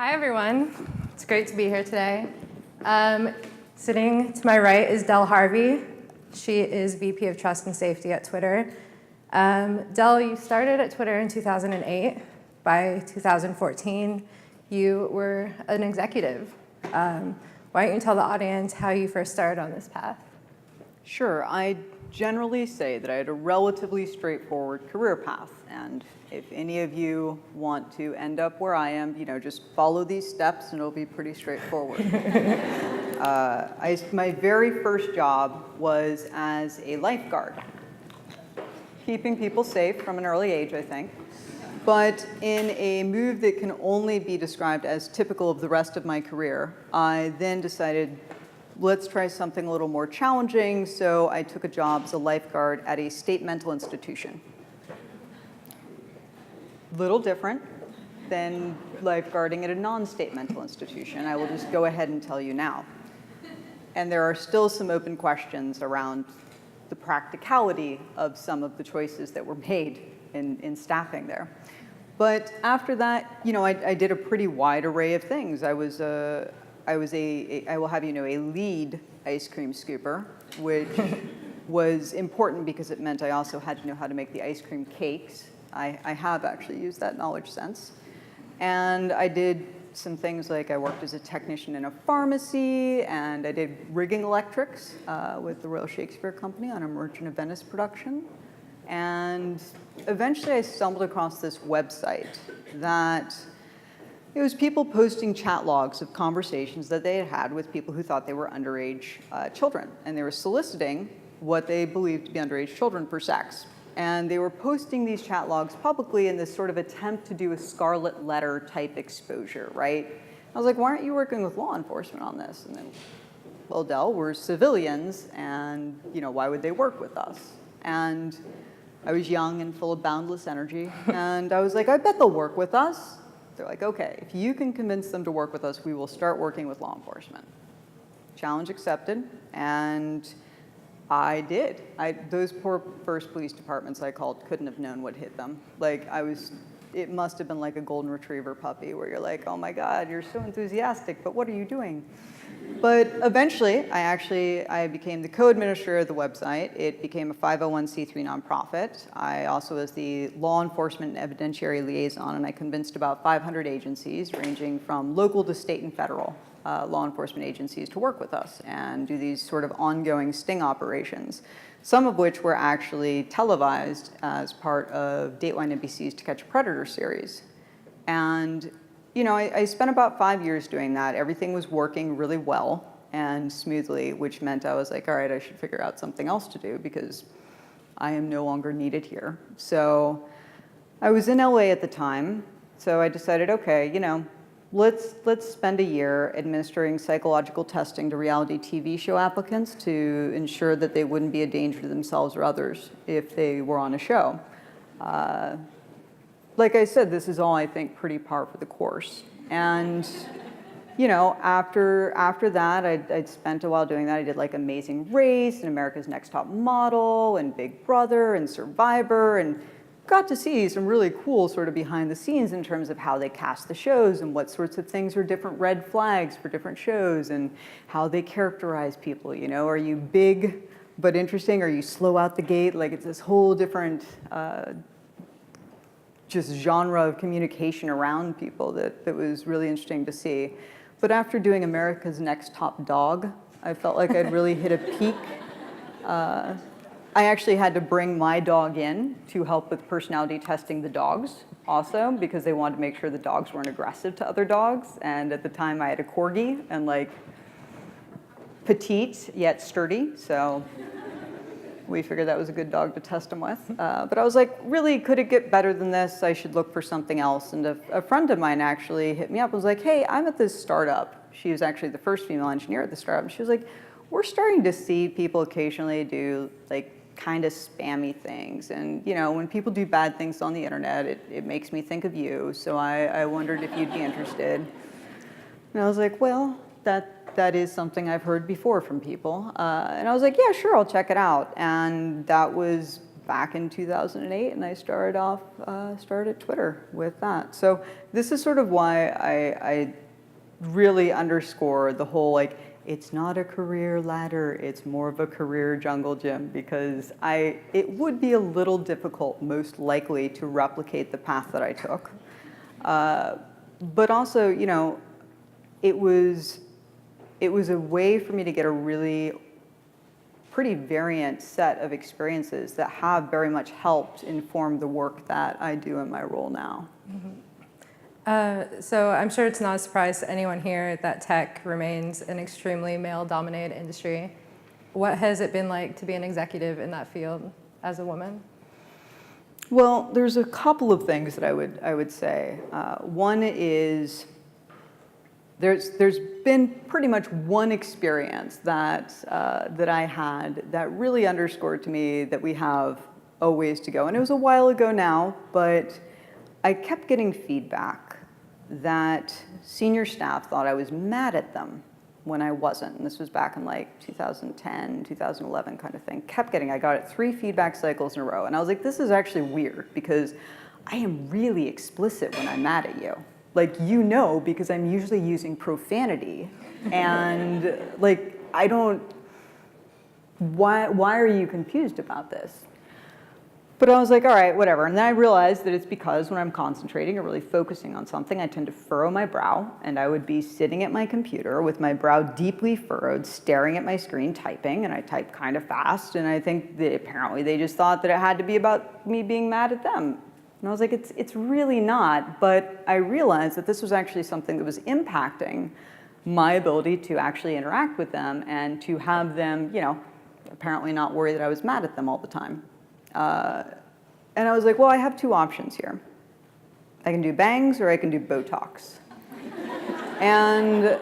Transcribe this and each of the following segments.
Hi, everyone. It's great to be here today. Sitting to my right is Del Harvey. She is VP of Trust and Safety at Twitter. Del, you started at Twitter in 2008. By 2014, you were an executive. Why don't you tell the audience how you first started on this path? Sure. I generally say that I had a relatively straightforward career path. And if any of you want to end up where I am, just follow these steps and it'll be pretty straightforward. My very first job was as a lifeguard, keeping people safe from an early age, I think. But in a move that can only be described as typical of the rest of my career, I then decided, let's try something a little more challenging. So I took a job as a lifeguard at a state mental institution. Little different than lifeguarding at a non-state mental institution. I will just go ahead and tell you now. And there are still some open questions around the practicality of some of the choices that were made in staffing there. But after that, I did a pretty wide array of things. I will have you know, a lead ice cream scooper, which was important because it meant I also had to know how to make the ice cream cakes. I have actually used that knowledge since. And I did some things like I worked as a technician in a pharmacy, and I did rigging electrics with the Royal Shakespeare Company on a Merchant of Venice production. And eventually I stumbled across this website that it was people posting chat logs of conversations that they had had with people who thought they were underage children. And they were soliciting what they believed to be underage children for sex. And they were posting these chat logs publicly in this sort of attempt to do a scarlet letter type exposure, right? I was like, why aren't you working with law enforcement on this? And then, well, Del, we're civilians, and why would they work with us? And I was young and full of boundless energy, and I was like, I bet they'll work with us. They're like, okay, if you can convince them to work with us, we will start working with law enforcement. Challenge accepted, and I did. Those poor first police departments I called couldn't have known what hit them. It must have been like a golden retriever puppy where you're like, oh my God, you're so enthusiastic, but what are you doing? But eventually, I became the co-administrator of the website. It became a 501c3 nonprofit. I also was the law enforcement and evidentiary liaison, and I convinced about 500 agencies, ranging from local to state and federal law enforcement agencies, to work with us and do these sort of ongoing sting operations, some of which were actually televised as part of Dateline NBC's To Catch a Predator series. And I spent about 5 years doing that. Everything was working really well and smoothly, which meant I was like, all right, I should figure out something else to do because I am no longer needed here. So I was in LA at the time, so I decided, okay, let's spend a year administering psychological testing to reality TV show applicants to ensure that they wouldn't be a danger to themselves or others if they were on a show. Like I said, this is all, I think, pretty par for the course. And, after that, I'd spent a while doing that. I did like Amazing Race and America's Next Top Model and Big Brother and Survivor, and got to see some really cool sort of behind the scenes in terms of how they cast the shows and what sorts of things are different red flags for different shows and how they characterize people. Are you big but interesting? Are you slow out the gate? Like, it's this whole different just genre of communication around people that was really interesting to see. But after doing America's Next Top Dog, I felt like I'd really hit a peak. I actually had to bring my dog in to help with personality testing the dogs also, because they wanted to make sure the dogs weren't aggressive to other dogs. And at the time I had a corgi, and petite yet sturdy, so we figured that was a good dog to test them with. But I was like, really, could it get better than this? I should look for something else. And a friend of mine actually hit me up and was like, hey, I'm at this startup. She was actually the first female engineer at the startup. And she was like, we're starting to see people occasionally do kind of spammy things. And when people do bad things on the internet, it makes me think of you. So I wondered if you'd be interested. And I was like, well, that is something I've heard before from people. And I was like, yeah, sure, I'll check it out. And that was back in 2008, and I started Twitter with that. So this is sort of why I really underscore the whole, like, it's not a career ladder, it's more of a career jungle gym, because it would be a little difficult, most likely, to replicate the path that I took. But also, you know, it was a way for me to get a really pretty variant set of experiences that have very much helped inform the work that I do in my role now. So I'm sure it's not a surprise to anyone here that tech remains an extremely male-dominated industry. What has it been like to be an executive in that field as a woman? Well, there's a couple of things that I would say. One is there's been pretty much one experience that I had that really underscored to me that we have a ways to go. And it was a while ago now, but I kept getting feedback that senior staff thought I was mad at them when I wasn't. And this was back in like 2010, 2011 kind of thing. I got it 3 feedback cycles in a row. And I was like, this is actually weird, because I am really explicit when I'm mad at you. Like, you know, because I'm usually using profanity. And like, why are you confused about this? But I was like, all right, whatever. And then I realized that it's because when I'm concentrating or really focusing on something, I tend to furrow my brow, and I would be sitting at my computer with my brow deeply furrowed, staring at my screen, typing, and I type kind of fast, and I think that apparently they just thought that it had to be about me being mad at them. And I was like, it's really not, but I realized that this was actually something that was impacting my ability to actually interact with them and to have them, you know, apparently not worry that I was mad at them all the time. And I was like, well, I have 2 options here. I can do bangs or I can do Botox. And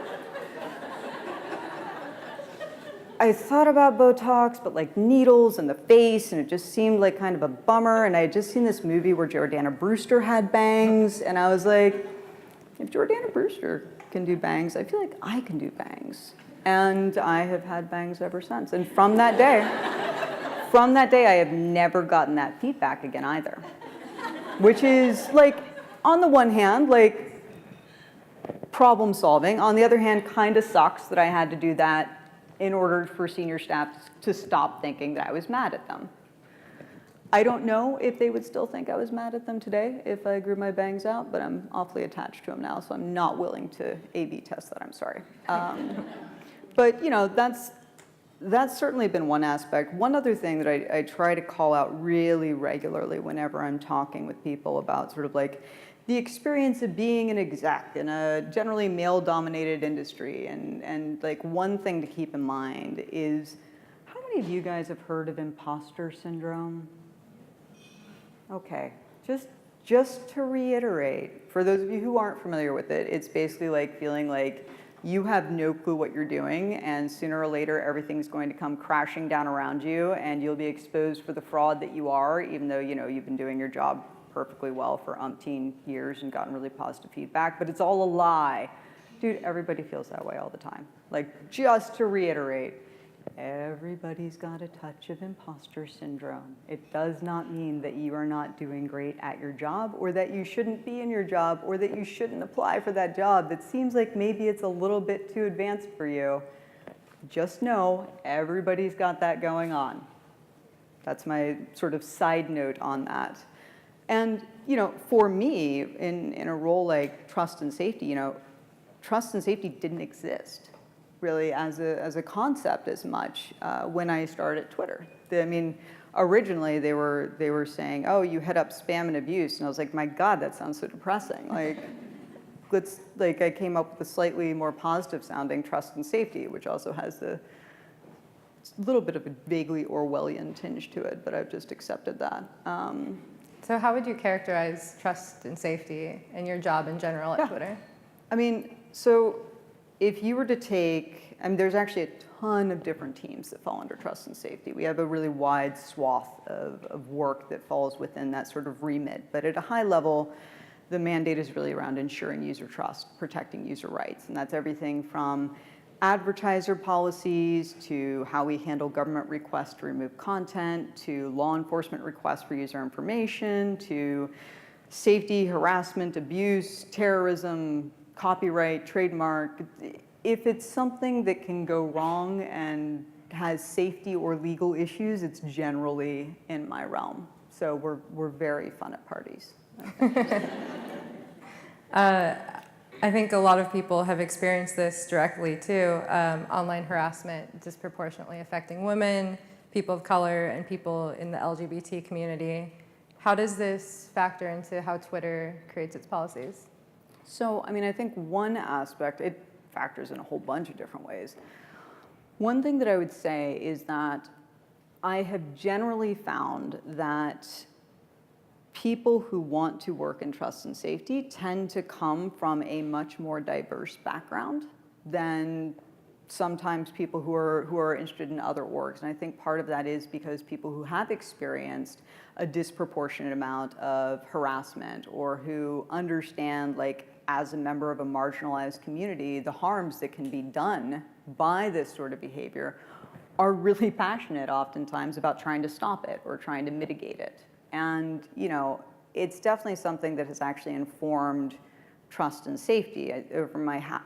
I thought about Botox, but like needles in the face, and it just seemed like kind of a bummer. And I had just seen this movie where Jordana Brewster had bangs, and I was like, if Jordana Brewster can do bangs, I feel like I can do bangs. And I have had bangs ever since. And from that day, I have never gotten that feedback again either. Which is, like, on the one hand, like, problem solving. On the other hand, kind of sucks that I had to do that in order for senior staff to stop thinking that I was mad at them. I don't know if they would still think I was mad at them today if I grew my bangs out, but I'm awfully attached to them now, so I'm not willing to A/B test that, I'm sorry. But, you know, that's certainly been one aspect. One other thing that I try to call out really regularly whenever I'm talking with people about sort of like the experience of being an exec in a generally male-dominated industry, and like one thing to keep in mind is, how many of you guys have heard of imposter syndrome? Okay, just to reiterate, for those of you who aren't familiar with it, it's basically like feeling like you have no clue what you're doing, and sooner or later everything's going to come crashing down around you, and you'll be exposed for the fraud that you are, even though, you know, you've been doing your job perfectly well for umpteen years and gotten really positive feedback, but it's all a lie. Dude, everybody feels that way all the time. Like, just to reiterate, everybody's got a touch of imposter syndrome. It does not mean that you are not doing great at your job, or that you shouldn't be in your job, or that you shouldn't apply for that job that seems like maybe it's a little bit too advanced for you. Just know everybody's got that going on. That's my sort of side note on that. And, you know, for me, in a role like trust and safety, you know, trust and safety didn't exist really as a concept as much when I started Twitter. I mean, originally they were saying, oh, you head up spam and abuse, and I was like, my God, that sounds so depressing. Like, I came up with a slightly more positive sounding trust and safety, which also has a little bit of a vaguely Orwellian tinge to it, but I've just accepted that. So how would you characterize trust and safety in your job in general at Twitter? I mean, so if you were to take, I mean, there's actually a ton of different teams that fall under trust and safety. We have a really wide swath of work that falls within that sort of remit. But at a high level, the mandate is really around ensuring user trust, protecting user rights. And that's everything from advertiser policies, to how we handle government requests to remove content, to law enforcement requests for user information, to safety, harassment, abuse, terrorism, copyright, trademark. If it's something that can go wrong and has safety or legal issues, it's generally in my realm. So we're very fun at parties. I think a lot of people have experienced this directly too. Online harassment disproportionately affecting women, people of color, and people in the LGBT community. How does this factor into how Twitter creates its policies? So, I mean, I think one aspect, it factors in a whole bunch of different ways. One thing that I would say is that I have generally found that people who want to work in trust and safety tend to come from a much more diverse background than sometimes people who are interested in other orgs. And I think part of that is because people who have experienced a disproportionate amount of harassment, or who understand, like, as a member of a marginalized community, the harms that can be done by this sort of behavior, are really passionate oftentimes about trying to stop it or trying to mitigate it. And, you know, it's definitely something that has actually informed trust and safety.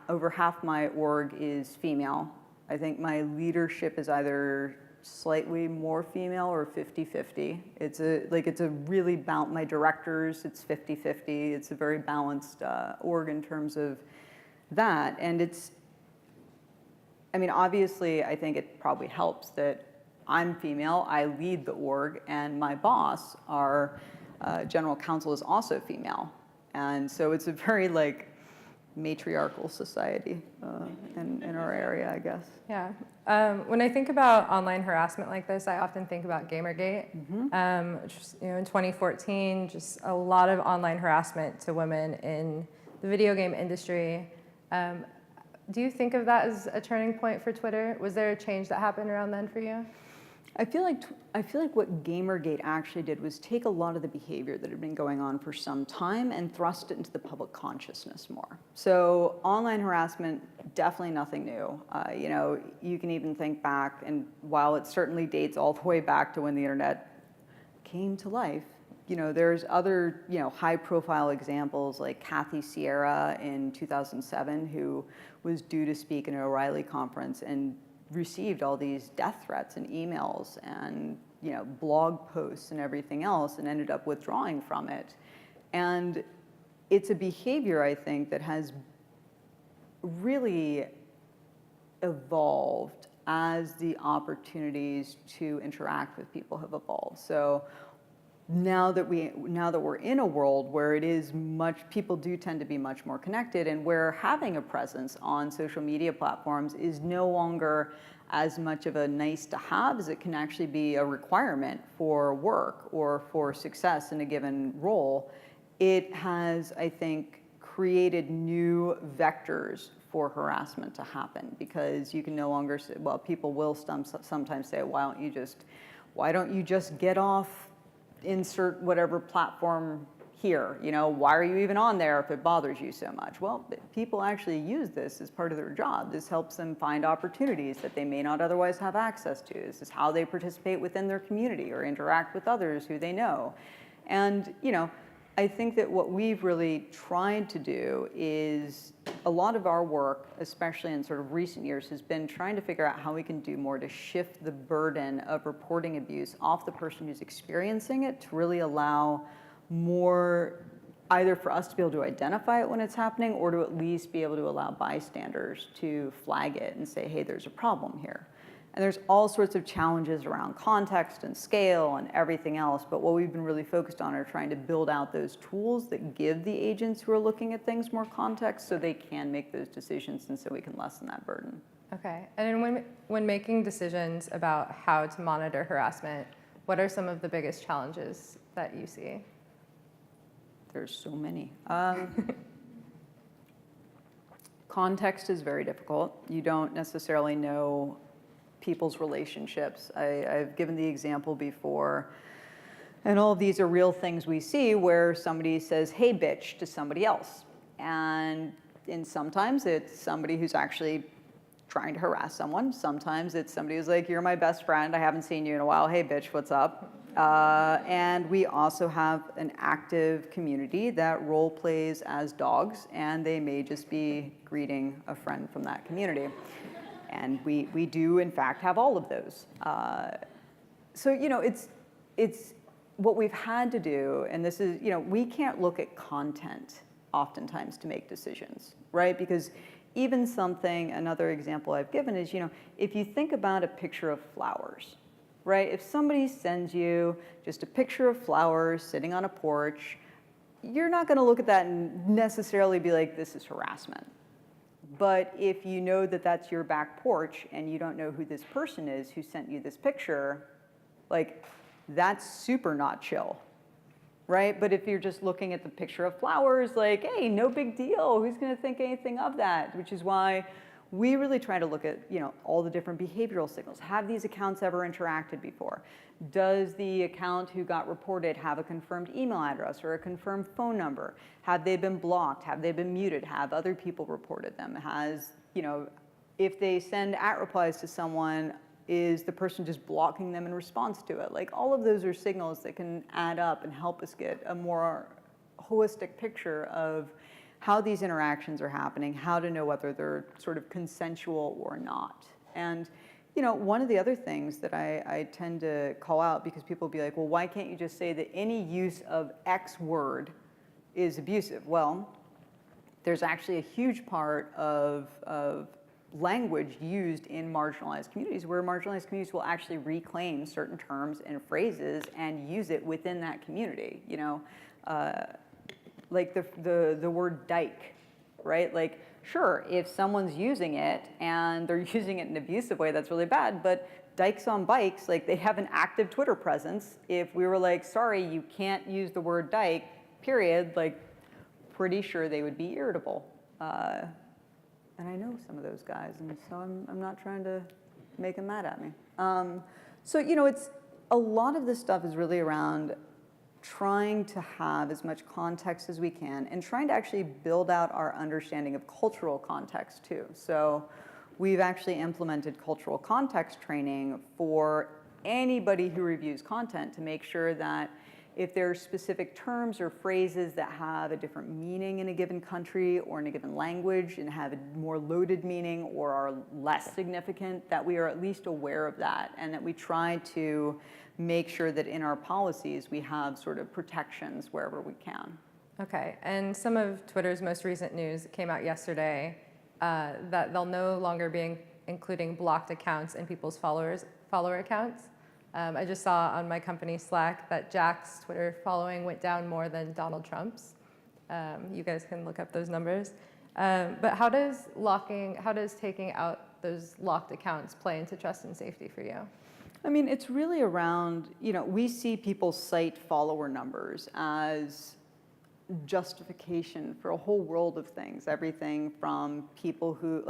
Over half my org is female. I think my leadership is either slightly more female or 50-50. It's a really my directors, it's 50-50. It's a very balanced org in terms of that. And I mean, obviously, I think it probably helps that I'm female, I lead the org, and my boss, our general counsel, is also female. And so it's a very, like, matriarchal society in our area, I guess. Yeah. When I think about online harassment like this, I often think about Gamergate. Just, you know, in 2014, just a lot of online harassment to women in the video game industry. Do you think of that as a turning point for Twitter? Was there a change that happened around then for you? I feel like what Gamergate actually did was take a lot of the behavior that had been going on for some time and thrust it into the public consciousness more. So online harassment, definitely nothing new. You know, you can even think back, and while it certainly dates all the way back to when the internet came to life, you know, there's other, you know, high-profile examples like Kathy Sierra in 2007, who was due to speak in an O'Reilly conference and received all these death threats and emails and, you know, blog posts and everything else, and ended up withdrawing from it. And it's a behavior, I think, that has really evolved as the opportunities to interact with people have evolved. So now that we're in a world where it is people do tend to be much more connected, and where having a presence on social media platforms is no longer as much of a nice to have as it can actually be a requirement for work or for success in a given role, it has, I think, created new vectors for harassment to happen, because you can no longer say, well, people will sometimes say, why don't you just get off, insert whatever platform here, you know, why are you even on there if it bothers you so much? Well, people actually use this as part of their job. This helps them find opportunities that they may not otherwise have access to. This is how they participate within their community or interact with others who they know. And, you know, I think that what we've really tried to do is, a lot of our work, especially in sort of recent years, has been trying to figure out how we can do more to shift the burden of reporting abuse off the person who's experiencing it, to really allow more, either for us to be able to identify it when it's happening, or to at least be able to allow bystanders to flag it and say, hey, there's a problem here. And there's all sorts of challenges around context and scale and everything else, but what we've been really focused on are trying to build out those tools that give the agents who are looking at things more context, so they can make those decisions, and so we can lessen that burden. Okay, and when making decisions about how to monitor harassment, what are some of the biggest challenges that you see? There's so many. Context is very difficult. You don't necessarily know people's relationships. I've given the example before, and all of these are real things we see, where somebody says, hey, bitch, to somebody else. And sometimes it's somebody who's actually trying to harass someone. Sometimes it's somebody who's like, you're my best friend, I haven't seen you in a while, hey bitch, what's up? And we also have an active community that role plays as dogs, and they may just be greeting a friend from that community. And we do, in fact, have all of those. So, it's what we've had to do, and this is, we can't look at content oftentimes to make decisions, right? Because even another example I've given is, if you think about a picture of flowers, right? If somebody sends you just a picture of flowers sitting on a porch, you're not going to look at that and necessarily be like, this is harassment. But if you know that that's your back porch and you don't know who this person is who sent you this picture, like, that's super not chill, right? But if you're just looking at the picture of flowers, like, hey, no big deal. Who's going to think anything of that? Which is why we really try to look at, all the different behavioral signals. Have these accounts ever interacted before? Does the account who got reported have a confirmed email address or a confirmed phone number? Have they been blocked? Have they been muted? Have other people reported them? If they send @replies to someone, is the person just blocking them in response to it? Like, all of those are signals that can add up and help us get a more holistic picture of how these interactions are happening, how to know whether they're sort of consensual or not. And one of the other things that I tend to call out, because people will be like, well, why can't you just say that any use of X word is abusive? Well, there's actually a huge part of language used in marginalized communities where marginalized communities will actually reclaim certain terms and phrases and use it within that community. Like the word dyke, right? Like, sure, if someone's using it and they're using it in an abusive way, that's really bad, but dykes on bikes, like, they have an active Twitter presence. If we were like, sorry, you can't use the word dyke, period, like, pretty sure they would be irritable. And I know some of those guys, and so I'm not trying to make them mad at me. So, it's a lot of this stuff is really around trying to have as much context as we can and trying to actually build out our understanding of cultural context too. So we've actually implemented cultural context training for anybody who reviews content to make sure that if there are specific terms or phrases that have a different meaning in a given country or in a given language and have a more loaded meaning or are less significant, that we are at least aware of that, and that we try to make sure that in our policies we have sort of protections wherever we can. Okay, and some of Twitter's most recent news came out yesterday that they'll no longer be including blocked accounts in people's follower accounts. I just saw on my company Slack that Jack's Twitter following went down more than Donald Trump's. You guys can look up those numbers. But how does taking out those locked accounts play into trust and safety for you? I mean, it's really around, we see people cite follower numbers as justification for a whole world of things. Everything from people who,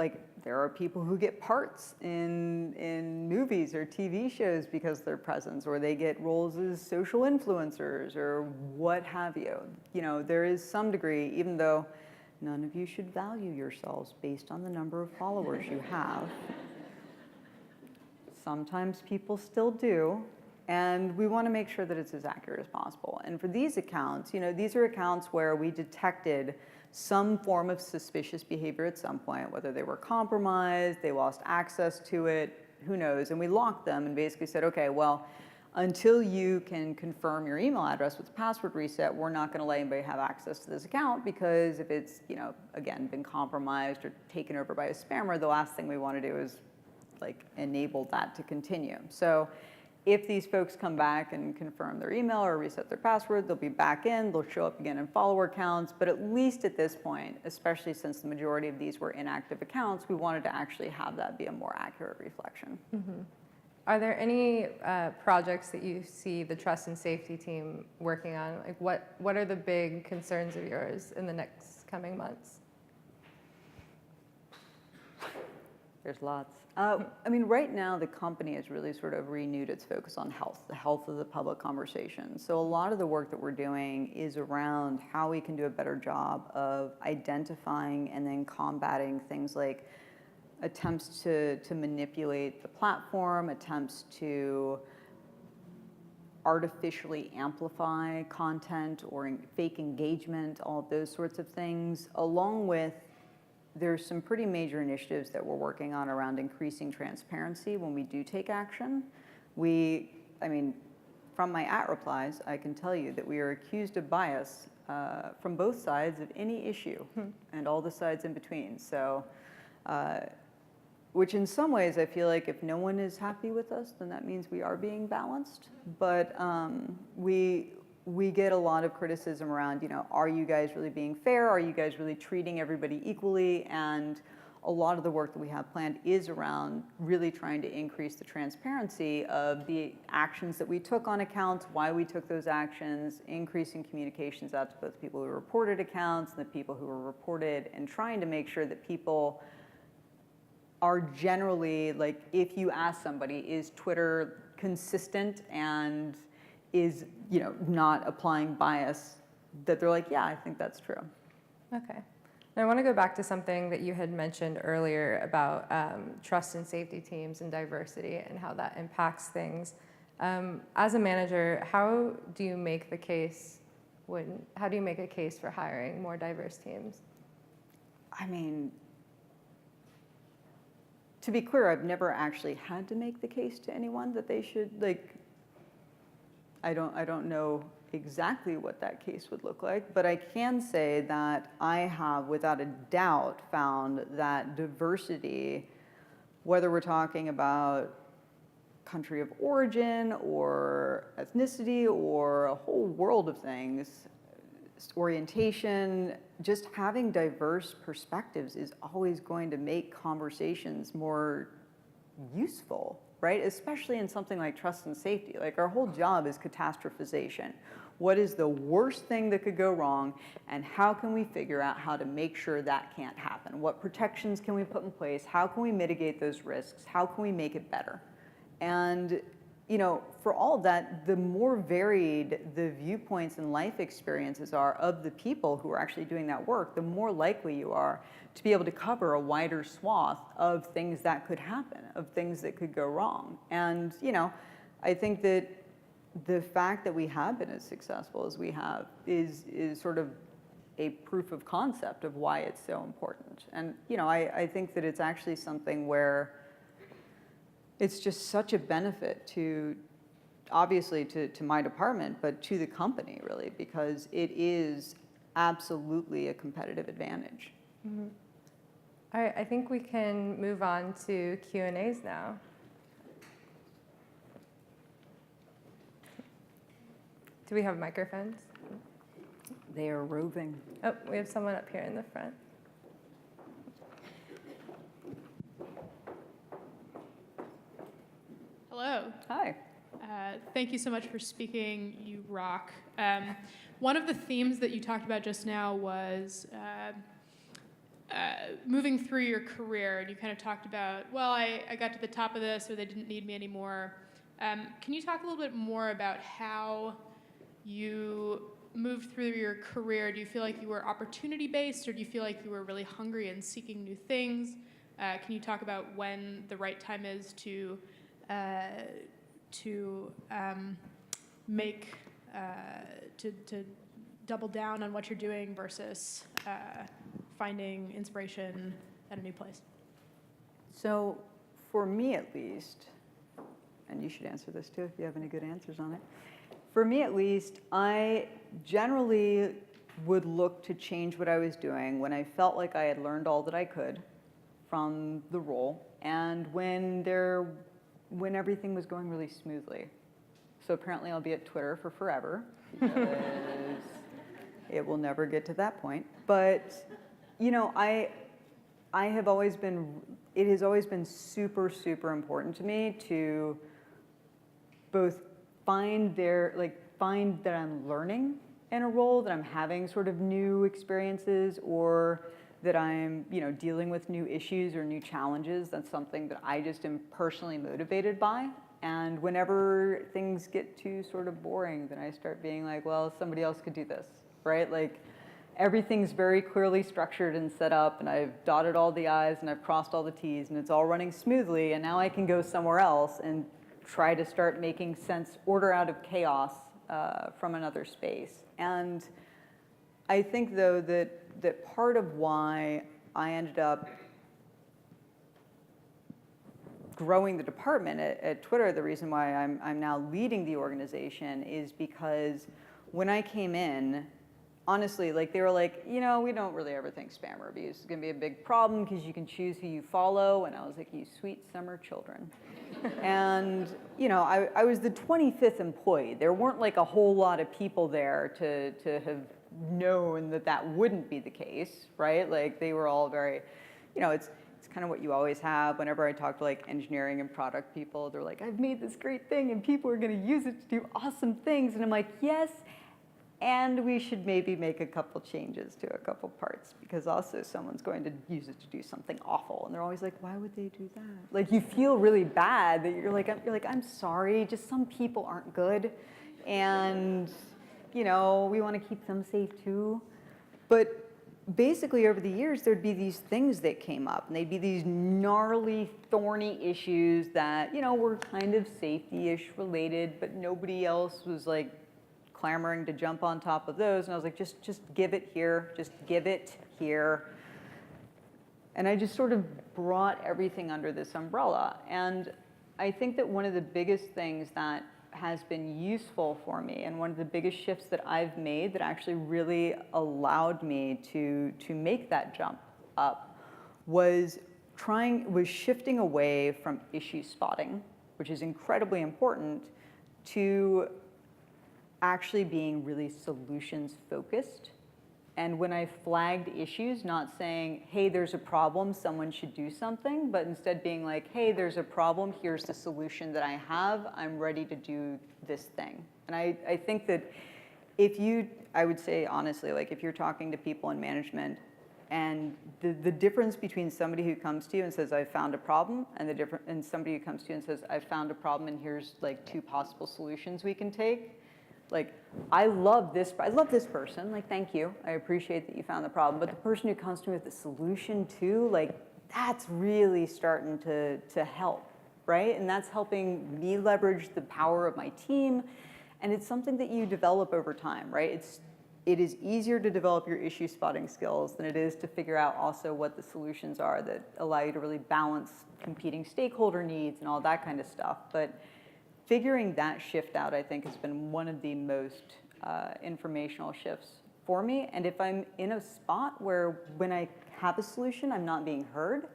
there are people who get parts in movies or TV shows because of their presence, or they get roles as social influencers or what have you. There is some degree, even though none of you should value yourselves based on the number of followers you have. Sometimes people still do. And we want to make sure that it's as accurate as possible. And for these accounts, these are accounts where we detected some form of suspicious behavior at some point, whether they were compromised, they lost access to it, who knows. And we locked them and basically said, okay, well, until you can confirm your email address with password reset, we're not going to let anybody have access to this account, because if it's, again, been compromised or taken over by a spammer, the last thing we want to do is enable that to continue. So if these folks come back and confirm their email or reset their password, they'll be back in, they'll show up again in follower accounts. But at least at this point, especially since the majority of these were inactive accounts, we wanted to actually have that be a more accurate reflection. Mm-hmm. Are there any projects that you see the trust and safety team working on? What are the big concerns of yours in the next coming months? There's lots. I mean, right now the company has really sort of renewed its focus on health, the health of the public conversation. So a lot of the work that we're doing is around how we can do a better job of identifying and then combating things like attempts to manipulate the platform, attempts to artificially amplify content or fake engagement, all of those sorts of things, along with there's some pretty major initiatives that we're working on around increasing transparency when we do take action. I mean, from my @replies, I can tell you that we are accused of bias from both sides of any issue and all the sides in between. So, which in some ways I feel like if no one is happy with us, then that means we are being balanced. But we get a lot of criticism around, you know, are you guys really being fair? Are you guys really treating everybody equally? And a lot of the work that we have planned is around really trying to increase the transparency of the actions that we took on accounts, why we took those actions, increasing communications out to both people who reported accounts and the people who were reported, and trying to make sure that people are generally, like, if you ask somebody, is Twitter consistent and is, you know, not applying bias, that they're like, yeah, I think that's true. Okay. I want to go back to something that you had mentioned earlier about trust and safety teams and diversity and how that impacts things. As a manager, how do you make a case for hiring more diverse teams? I mean, to be clear, I've never actually had to make the case to anyone that they should, like, I don't know exactly what that case would look like, but I can say that I have, without a doubt, found that diversity, whether we're talking about country of origin or ethnicity or a whole world of things, orientation, just having diverse perspectives is always going to make conversations more useful, right? Especially in something like trust and safety. Like, our whole job is catastrophization. What is the worst thing that could go wrong, and how can we figure out how to make sure that can't happen? What protections can we put in place? How can we mitigate those risks? How can we make it better? And, you know, for all of that, the more varied the viewpoints and life experiences are of the people who are actually doing that work, the more likely you are to be able to cover a wider swath of things that could happen, of things that could go wrong. And, you know, I think that the fact that we have been as successful as we have is sort of a proof of concept of why it's so important. And, you know, I think that it's actually something where it's just such a benefit to, obviously to my department, but to the company, really, because it is absolutely a competitive advantage. Mm-hmm. All right, I think we can move on to Q&As now. Do we have microphones? They are roving. Oh, we have someone up here in the front. Hello. Hi. Thank you so much for speaking. You rock. One of the themes that you talked about just now was moving through your career, and you kind of talked about, well, I got to the top of this, or they didn't need me anymore. Can you talk a little bit more about how you moved through your career? Do you feel like you were opportunity-based, or do you feel like you were really hungry and seeking new things? Can you talk about when the right time is to double down on what you're doing versus finding inspiration at a new place? So for me, at least, and you should answer this too if you have any good answers on it. For me, at least, I generally would look to change what I was doing when I felt like I had learned all that I could from the role, and when everything was going really smoothly. So apparently I'll be at Twitter for forever, because it will never get to that point. But, you know, it has always been super, super important to me to both find that I'm learning in a role, that I'm having sort of new experiences, or that I'm, you know, dealing with new issues or new challenges. That's something that I just am personally motivated by. And whenever things get too sort of boring, then I start being like, well, somebody else could do this, right? Like, everything's very clearly structured and set up, and I've dotted all the I's and I've crossed all the T's, and it's all running smoothly, and now I can go somewhere else and try to start making sense, order out of chaos from another space. And I think, though, that part of why I ended up growing the department at Twitter, the reason why I'm now leading the organization, is because when I came in, honestly, like, they were like, you know, we don't really ever think spam reviews is going to be a big problem because you can choose who you follow. And I was like, you sweet summer children. And, you know, I was the 25th employee. There weren't like a whole lot of people there to have known that that wouldn't be the case, right? Like, they were all very, you know, it's kind of what you always have whenever I talk to like engineering and product people. They're like, I've made this great thing and people are going to use it to do awesome things. And I'm like, yes, and we should maybe make a couple changes to a couple parts, because also someone's going to use it to do something awful. And they're always like, why would they do that? Like, you feel really bad that you're like, I'm sorry, just some people aren't good. And, you know, we want to keep them safe too. But basically, over the years, there'd be these things that came up, and they'd be these gnarly, thorny issues that, you know, were kind of safety-ish related, but nobody else was like clamoring to jump on top of those. And I was like, just give it here, just give it here. And I just sort of brought everything under this umbrella. And I think that one of the biggest things that has been useful for me, and one of the biggest shifts that I've made that actually really allowed me to make that jump up, was shifting away from issue spotting, which is incredibly important, to actually being really solutions focused. And when I flagged issues, not saying, hey, there's a problem, someone should do something, but instead being like, hey, there's a problem, here's the solution that I have, I'm ready to do this thing. And I think that I would say honestly, like, if you're talking to people in management, and the difference between somebody who comes to you and says, I found a problem, and somebody who comes to you and says, I found a problem and here's like 2 possible solutions we can take. Like, I love this person, like, thank you, I appreciate that you found the problem, but the person who comes to me with the solution too, like, that's really starting to help, right? And that's helping me leverage the power of my team, and it's something that you develop over time, right? It is easier to develop your issue spotting skills than it is to figure out also what the solutions are that allow you to really balance competing stakeholder needs and all that kind of stuff. But figuring that shift out, I think, has been one of the most informational shifts for me. And if I'm in a spot where when I have a solution, I'm not being heard,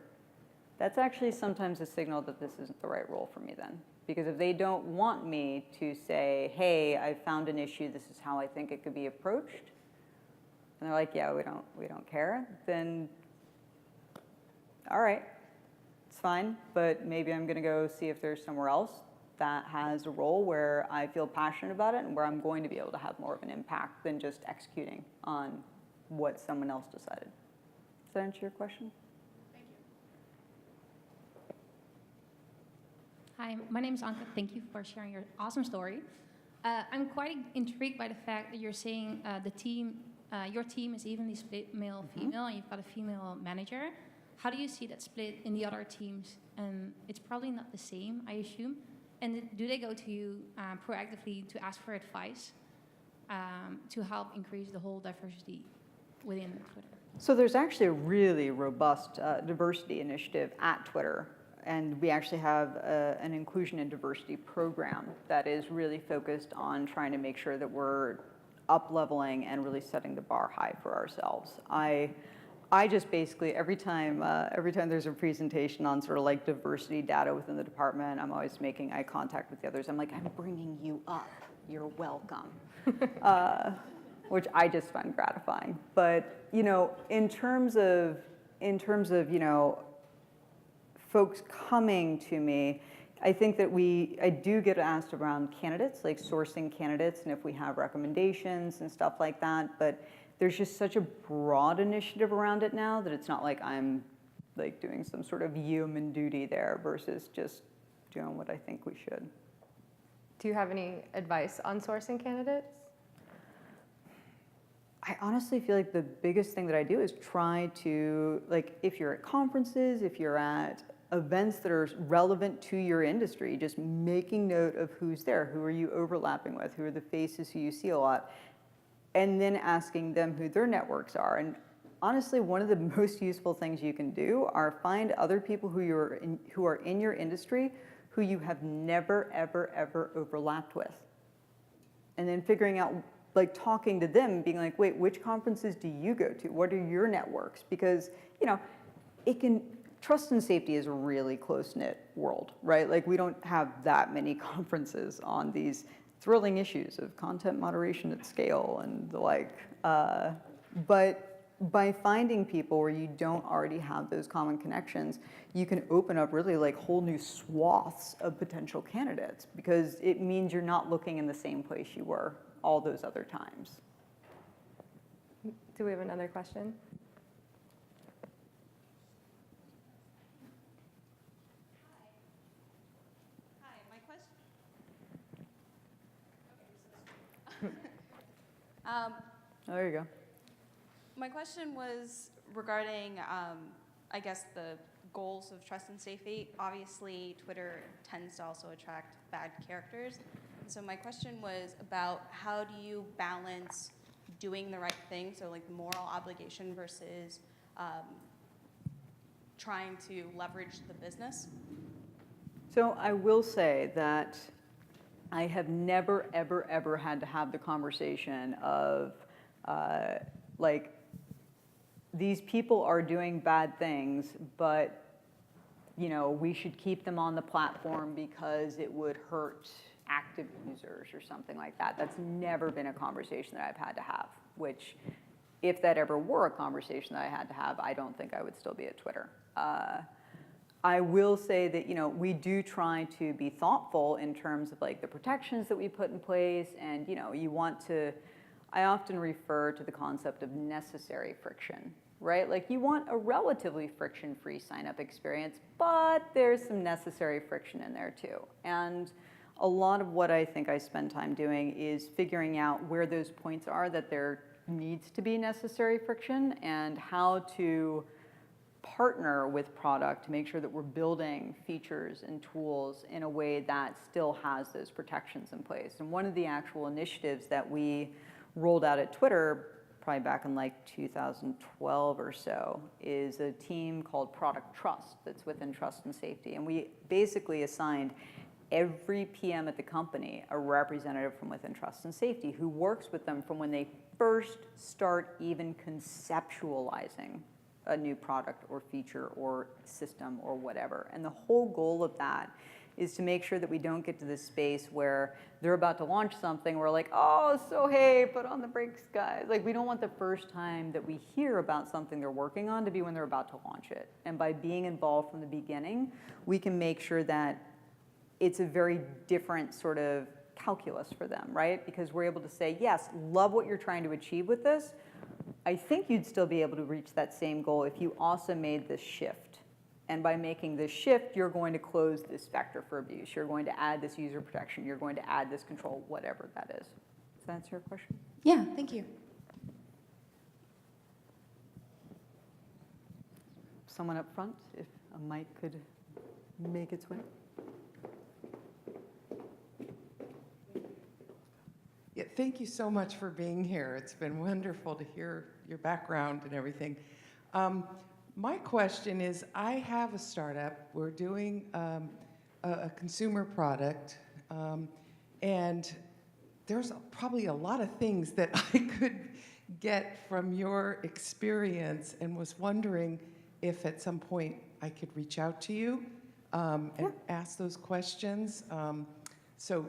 that's actually sometimes a signal that this isn't the right role for me then. Because if they don't want me to say, hey, I found an issue, this is how I think it could be approached, and they're like, yeah, we don't care, then all right, it's fine, but maybe I'm gonna go see if there's somewhere else that has a role where I feel passionate about it and where I'm going to be able to have more of an impact than just executing on what someone else decided. Does that answer your question? Thank you. Hi, my name is Anke. Thank you for sharing your awesome story. I'm quite intrigued by the fact that you're saying your team is evenly split male-female, and you've got a female manager. How do you see that split in the other teams? It's probably not the same, I assume. And do they go to you proactively to ask for advice to help increase the whole diversity within Twitter? So there's actually a really robust diversity initiative at Twitter. And we actually have an inclusion and diversity program that is really focused on trying to make sure that we're up-leveling and really setting the bar high for ourselves. I just basically, every time there's a presentation on sort of like diversity data within the department, I'm always making eye contact with the others. I'm like, I'm bringing you up. You're welcome. Which I just find gratifying. But, you know, in terms of, you know, folks coming to me, I think that I do get asked around candidates, like sourcing candidates, and if we have recommendations and stuff like that. But there's just such a broad initiative around it now that it's not like I'm like doing some sort of yeoman duty there versus just doing what I think we should. Do you have any advice on sourcing candidates? I honestly feel like the biggest thing that I do is try to, like, if you're at conferences, if you're at events that are relevant to your industry, just making note of who's there, who are you overlapping with, who are the faces who you see a lot, and then asking them who their networks are. And honestly, one of the most useful things you can do are find other people who are in your industry who you have never, ever, ever overlapped with. And then figuring out, like, talking to them, being like, wait, which conferences do you go to? What are your networks? Because, you know, trust and safety is a really close-knit world, right? Like, we don't have that many conferences on these thrilling issues of content moderation at scale and the like. But by finding people where you don't already have those common connections, you can open up really like whole new swaths of potential candidates, because it means you're not looking in the same place you were all those other times. Do we have another question? Hi, my question. There you go. My question was regarding, I guess, the goals of trust and safety. Obviously, Twitter tends to also attract bad characters. And so my question was about how do you balance doing the right thing, so like moral obligation versus trying to leverage the business? So I will say that I have never, ever, ever had to have the conversation of like, these people are doing bad things, but, you know, we should keep them on the platform because it would hurt active users or something like that. That's never been a conversation that I've had to have, which, if that ever were a conversation that I had to have, I don't think I would still be at Twitter. I will say that, you know, we do try to be thoughtful in terms of like the protections that we put in place, and, you know, you want to, I often refer to the concept of necessary friction, right? Like, you want a relatively friction-free sign-up experience, but there's some necessary friction in there too. And a lot of what I think I spend time doing is figuring out where those points are that there needs to be necessary friction, and how to partner with product to make sure that we're building features and tools in a way that still has those protections in place. And one of the actual initiatives that we rolled out at Twitter, probably back in like 2012 or so, is a team called Product Trust that's within Trust and Safety. And we basically assigned every PM at the company a representative from within Trust and Safety who works with them from when they first start even conceptualizing a new product or feature or system or whatever. And the whole goal of that is to make sure that we don't get to this space where they're about to launch something, we're like, oh, so hey, put on the brakes, guys. Like, we don't want the first time that we hear about something they're working on to be when they're about to launch it. And by being involved from the beginning, we can make sure that it's a very different sort of calculus for them, right? Because we're able to say, yes, love what you're trying to achieve with this. I think you'd still be able to reach that same goal if you also made this shift. And by making this shift, you're going to close this vector for abuse. You're going to add this user protection. You're going to add this control, whatever that is. Does that answer your question? Yeah, thank you. Someone up front, if a mic could make its way. Yeah, thank you so much for being here. It's been wonderful to hear your background and everything. My question is, I have a startup. We're doing a consumer product, and there's probably a lot of things that I could get from your experience, and was wondering if at some point I could reach out to you and ask those questions. So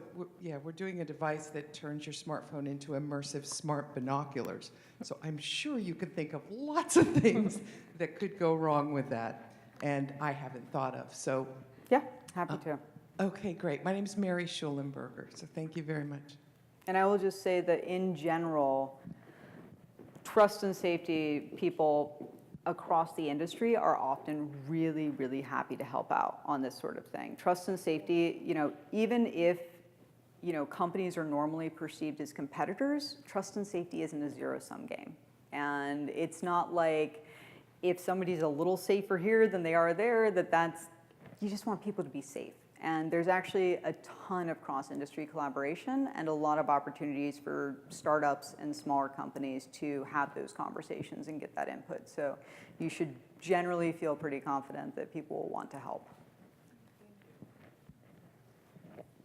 we're doing a device that turns your smartphone into immersive smart binoculars. So I'm sure you could think of lots of things that could go wrong with that, and I haven't thought of. So Yeah, happy to. okay, great. My name's Mary Schulenberger, so thank you very much. And I will just say that in general, trust and safety people across the industry are often really, really happy to help out on this sort of thing. Trust and safety, you know, even if companies are normally perceived as competitors, trust and safety isn't a zero-sum game. And it's not like if somebody's a little safer here than they are there, you just want people to be safe. And there's actually a ton of cross-industry collaboration and a lot of opportunities for startups and smaller companies to have those conversations and get that input. So you should generally feel pretty confident that people will want to help.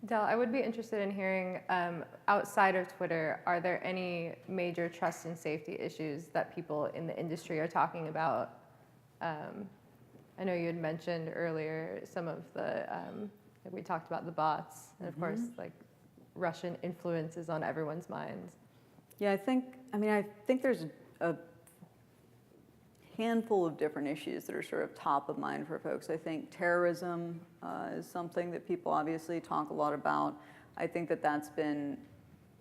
Del, I would be interested in hearing, outside of Twitter, are there any major trust and safety issues that people in the industry are talking about? I know you had mentioned earlier some of the, we talked about the bots, and of course, like Russian influence is on everyone's minds. Yeah, I think there's a handful of different issues that are sort of top of mind for folks. I think terrorism is something that people obviously talk a lot about. I think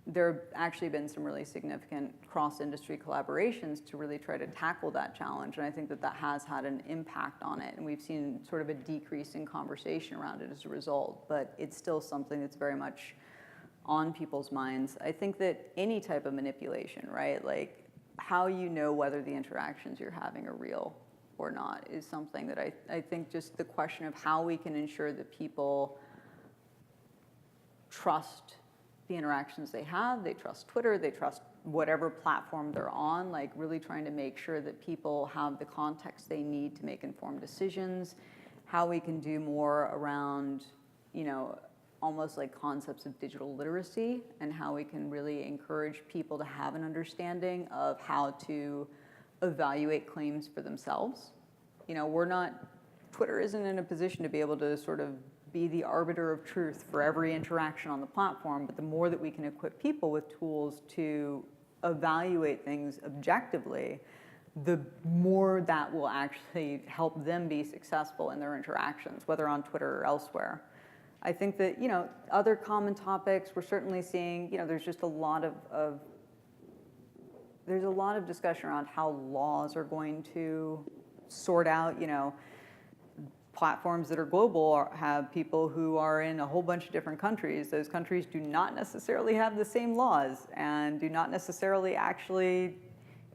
there have actually been some really significant cross-industry collaborations to really try to tackle that challenge, and I think that has had an impact on it, and we've seen sort of a decrease in conversation around it as a result, but it's still something that's very much on people's minds. I think that any type of manipulation, right, like how you know whether the interactions you're having are real or not is something that I think just the question of how we can ensure that people trust the interactions they have, they trust Twitter, they trust whatever platform they're on, like really trying to make sure that people have the context they need to make informed decisions, how we can do more around, almost like concepts of digital literacy and how we can really encourage people to have an understanding of how to evaluate claims for themselves. Twitter isn't in a position to be able to sort of be the arbiter of truth for every interaction on the platform, but the more that we can equip people with tools to evaluate things objectively, the more that will actually help them be successful in their interactions, whether on Twitter or elsewhere. I think that, other common topics, we're certainly seeing, there's just a lot of discussion around how laws are going to sort out, platforms that are global have people who are in a whole bunch of different countries. Those countries do not necessarily have the same laws and do not necessarily actually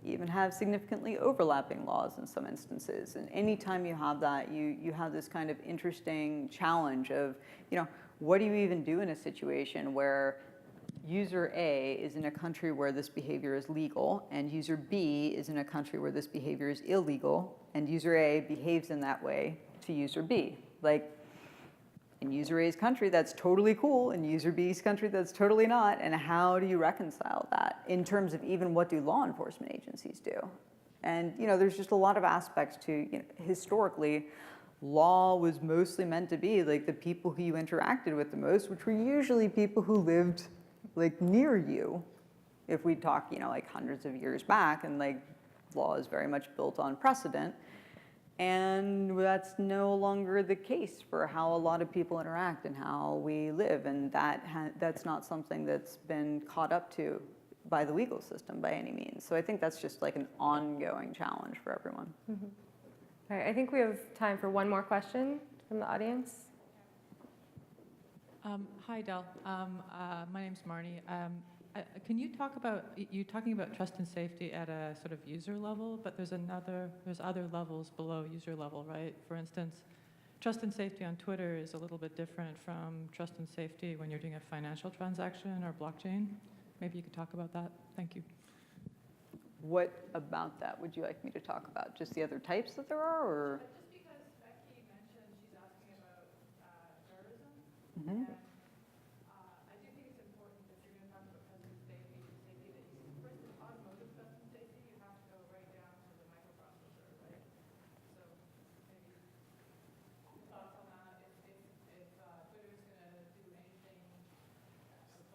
even have significantly overlapping laws in some instances. And anytime you have that, you have this kind of interesting challenge of, what do you even do in a situation where user A is in a country where this behavior is legal, and user B is in a country where this behavior is illegal, and user A behaves in that way to user B. Like, in user A's country, that's totally cool. In user B's country, that's totally not. And how do you reconcile that in terms of even what do law enforcement agencies do? And, there's just a lot of aspects to, historically, law was mostly meant to be like the people who you interacted with the most, which were usually people who lived like near you. If we talk, like hundreds of years back, and like law is very much built on precedent. And that's no longer the case for how a lot of people interact and how we live. And that's not something that's been caught up to by the legal system by any means. So I think that's just like an ongoing challenge for everyone. Mm-hmm. All right, I think we have time for one more question from the audience. Hi, Del. My name's Marnie. Can you talk about, you're talking about trust and safety at a sort of user level, but there's other levels below user level, right? For instance, trust and safety on Twitter is a little bit different from trust and safety when you're doing a financial transaction or blockchain. Maybe you could talk about that. Thank you. What about that would you like me to talk about? Just the other types that there are, or? Just because Becky mentioned she's asking about terrorism. Mm-hmm. And, I do think it's important if you're going to talk about trust and safety that you first with automotive trust and safety, you have to go right down to the microprocessor, right? So maybe thoughts on that if Twitter is going to do anything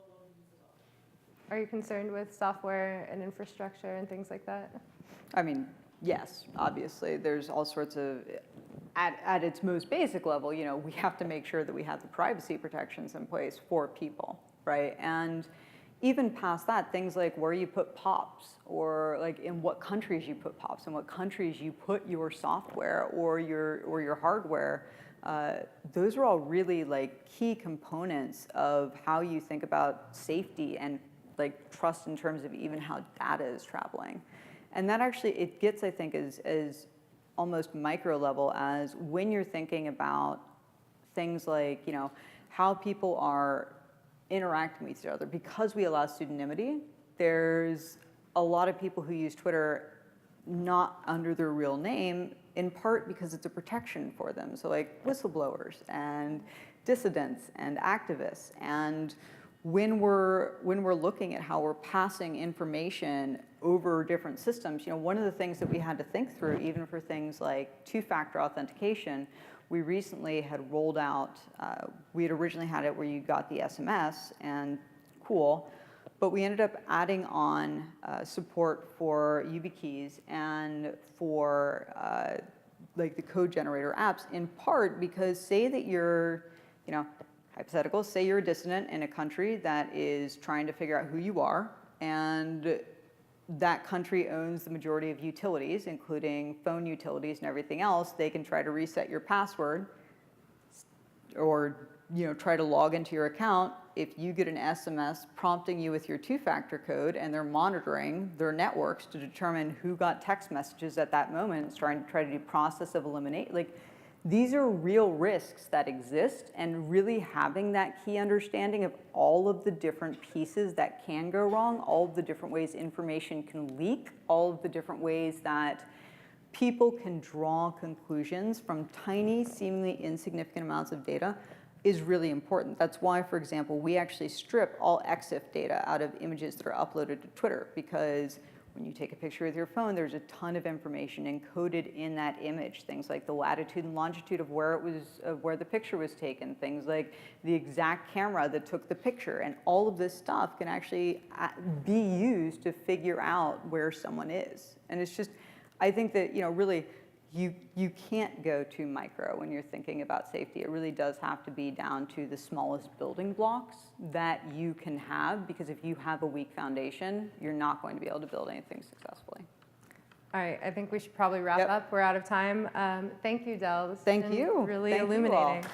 below user level. Are you concerned with software and infrastructure and things like that? I mean, yes, obviously. There's all sorts of, at its most basic level, we have to make sure that we have the privacy protections in place for people, right? And even past that, things like where you put POPs, or like in what countries you put POPs, in what countries you put your software or your hardware. those are all really like key components of how you think about safety and like trust in terms of even how data is traveling. And that actually, it gets, I think, as almost micro level as when you're thinking about things like, you know, how people are interacting with each other. Because we allow pseudonymity, there's a lot of people who use Twitter not under their real name, in part because it's a protection for them. So like whistleblowers and dissidents and activists. And when we're looking at how we're passing information over different systems, you know, one of the things that we had to think through, even for things like two-factor authentication, we recently had rolled out, we had originally had it where you got the SMS, and cool, but we ended up adding on support for YubiKeys and for like the code generator apps, in part because say that you're, you know, hypothetical, say you're a dissident in a country that is trying to figure out who you are, and that country owns the majority of utilities, including phone utilities and everything else. They can try to reset your password or, you know, try to log into your account. If you get an SMS prompting you with your two-factor code and they're monitoring their networks to determine who got text messages at that moment, it's trying to do process of eliminate, like, these are real risks that exist, and really having that key understanding of all of the different pieces that can go wrong, all of the different ways information can leak, all of the different ways that people can draw conclusions from tiny, seemingly insignificant amounts of data is really important. That's why, for example, we actually strip all EXIF data out of images that are uploaded to Twitter, because when you take a picture with your phone, there's a ton of information encoded in that image. Things like the latitude and longitude of where it was, of where the picture was taken. Things like the exact camera that took the picture, and all of this stuff can actually be used to figure out where someone is. And it's just, I think that, you know, really, you can't go too micro when you're thinking about safety. It really does have to be down to the smallest building blocks that you can have, because if you have a weak foundation, you're not going to be able to build anything successfully. All right, I think we should probably wrap up. We're out of time. Thank you, Del. This has Thank been you. really Thank you all. illuminating.